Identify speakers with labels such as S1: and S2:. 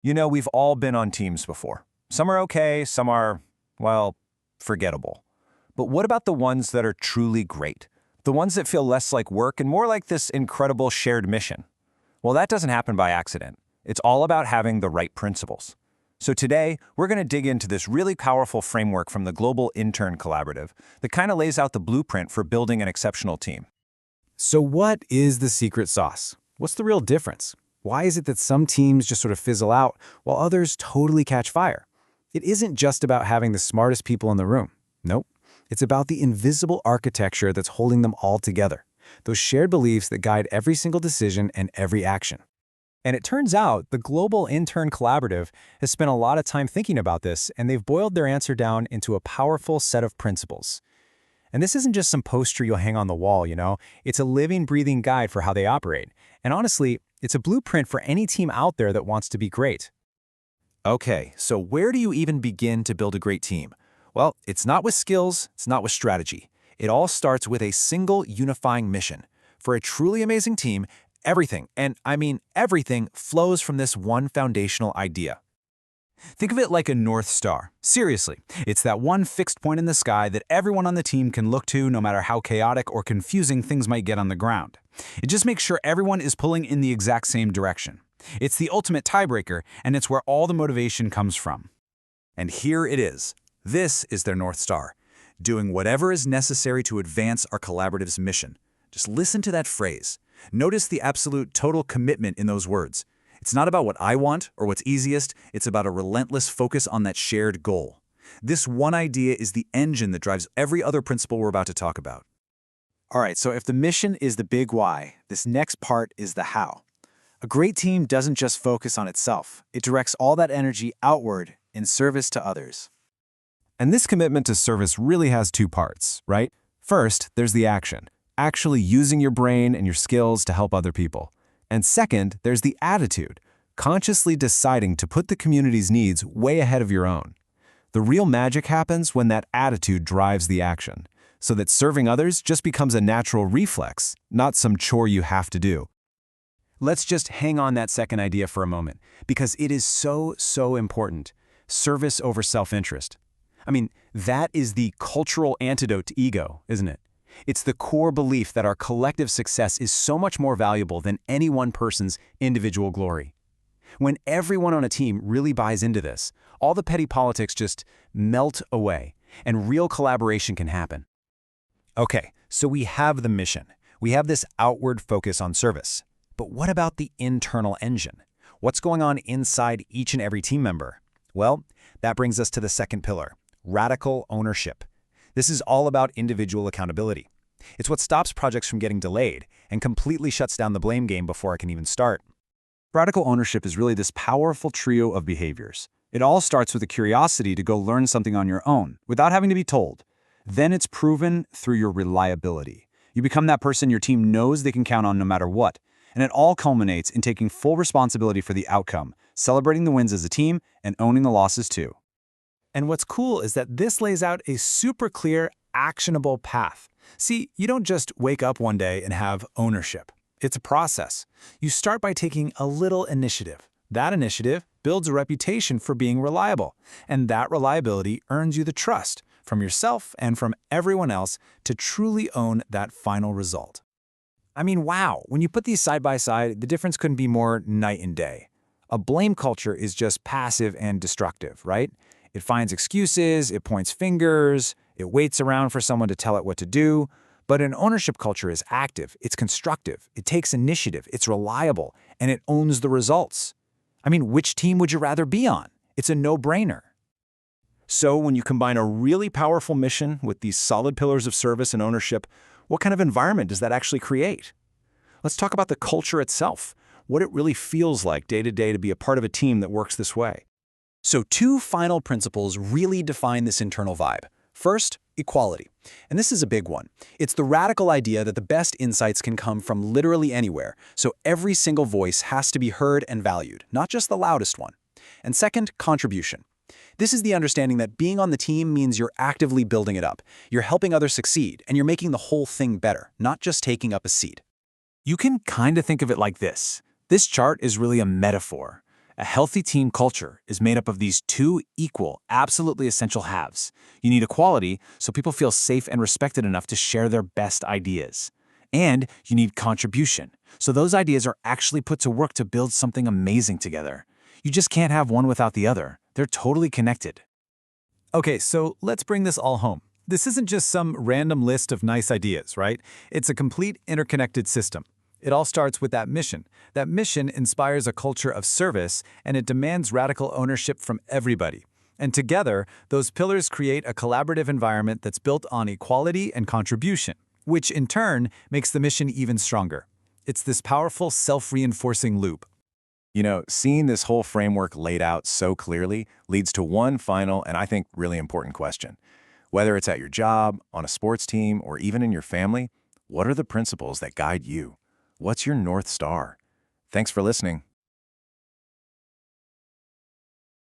S1: You know, we've all been on teams before. Some are okay, some are, well, forgettable. But what about the ones that are truly great? The ones that feel less like work and more like this incredible shared mission? Well, that doesn't happen by accident. It's all about having the right principles. So today, we're going to dig into this really powerful framework from the Global Intern Collaborative that kind of lays out the blueprint for building an exceptional team.
S2: So what is the secret sauce? What's the real difference? Why is it that some teams just sort of fizzle out while others totally catch fire? It isn't just about having the smartest people in the room. Nope. It's about the invisible architecture that's holding them all together. Those shared beliefs that guide every single decision and every action.
S3: And it turns out the Global Intern Collaborative has spent a lot of time thinking about this, and they've boiled their answer down into a powerful set of principles. And this isn't just some poster you'll hang on the wall, you know? It's a living, breathing guide for how they operate. And honestly, it's a blueprint for any team out there that wants to be great.
S4: Okay, so where do you even begin to build a great team? Well, it's not with skills, it's not with strategy. It all starts with a single unifying mission. For a truly amazing team, everything, and I mean everything, flows from this one foundational idea.
S2: Think of it like a North Star. Seriously, it's that one fixed point in the sky that everyone on the team can look to no matter how chaotic or confusing things might get on the ground. It just makes sure everyone is pulling in the exact same direction. It's the ultimate tiebreaker, and it's where all the motivation comes from.
S4: And here it is. This is their North Star, doing whatever is necessary to advance our collaborative's mission. Just listen to that phrase. Notice the absolute total commitment in those words. It's not about what I want or what's easiest, it's about a relentless focus on that shared goal. This one idea is the engine that drives every other principle we're about to talk about.
S2: All right, so if the mission is the big why, this next part is the how. A great team doesn't just focus on itself. It directs all that energy outward in service to others.
S3: And this commitment to service really has two parts, right? First, there's the action, actually using your brain and your skills to help other people. And second, there's the attitude, consciously deciding to put the community's needs way ahead of your own. The real magic happens when that attitude drives the action, so that serving others just becomes a natural reflex, not some chore you have to do.
S2: Let's just hang on that second idea for a moment, because it is so important. Service over self-interest. I mean, that is the cultural antidote to ego, isn't it? It's the core belief that our collective success is so much more valuable than any one person's individual glory. When everyone on a team really buys into this, all the petty politics just melt away, and real collaboration can happen.
S3: Okay, so we have the mission. We have this outward focus on service. But what about the internal engine? What's going on inside each and every team member? Well, that brings us to the second pillar, radical ownership. This is all about individual accountability. It's what stops projects from getting delayed and completely shuts down the blame game before it can even start.
S2: Radical ownership is really this powerful trio of behaviors. It all starts with a curiosity to go learn something on your own, without having to be told. Then it's proven through your reliability. You become that person your team knows they can count on no matter what. And it all culminates in taking full responsibility for the outcome, celebrating the wins as a team, and owning the losses too.
S3: And what's cool is that this lays out a super clear, actionable path. See, you don't just wake up one day and have ownership. It's a process. You start by taking a little initiative. That initiative builds a reputation for being reliable, and that reliability earns you the trust from yourself and from everyone else to truly own that final result. I mean, wow, when you put these side by side, the difference couldn't be more night and day. A blame culture is just passive and destructive, right? It finds excuses, it points fingers, it waits around for someone to tell it what to do. But an ownership culture is active, it's constructive, it takes initiative, it's reliable, and it owns the results. I mean, which team would you rather be on? It's a no-brainer. So when you combine a really powerful mission with these solid pillars of service and ownership, what kind of environment does that actually create? Let's talk about the culture itself, what it really feels like day to day to be a part of a team that works this way. So two final principles really define this internal vibe. First, equality. And this is a big one. It's the radical idea that the best insights can come from literally anywhere, so every single voice has to be heard and valued, not just the loudest one. And second, contribution. This is the understanding that being on the team means you're actively building it up. You're helping others succeed, and you're making the whole thing better, not just taking up a seat. You can kind of think of it like this. This chart is really a metaphor. A healthy team culture is made up of these two equal, absolutely essential halves. You need equality so people feel safe and respected enough to share their best ideas. And you need contribution, so those ideas are actually put to work to build something amazing together. You just can't have one without the other. They're totally connected.
S2: Okay, so let's bring this all home. This isn't just some random list of nice ideas, right? It's a complete interconnected system. It all starts with that mission. That mission inspires a culture of service, and it demands radical ownership from everybody. And together, those pillars create a collaborative environment that's built on equality and contribution, which in turn makes the mission even stronger. It's this powerful self-reinforcing loop.
S1: You know, seeing this whole framework laid out so clearly leads to one final and I think really important question. Whether it's at your job, on a sports team, or even in your family, what are the principles that guide you? What's your North Star? Thanks for listening.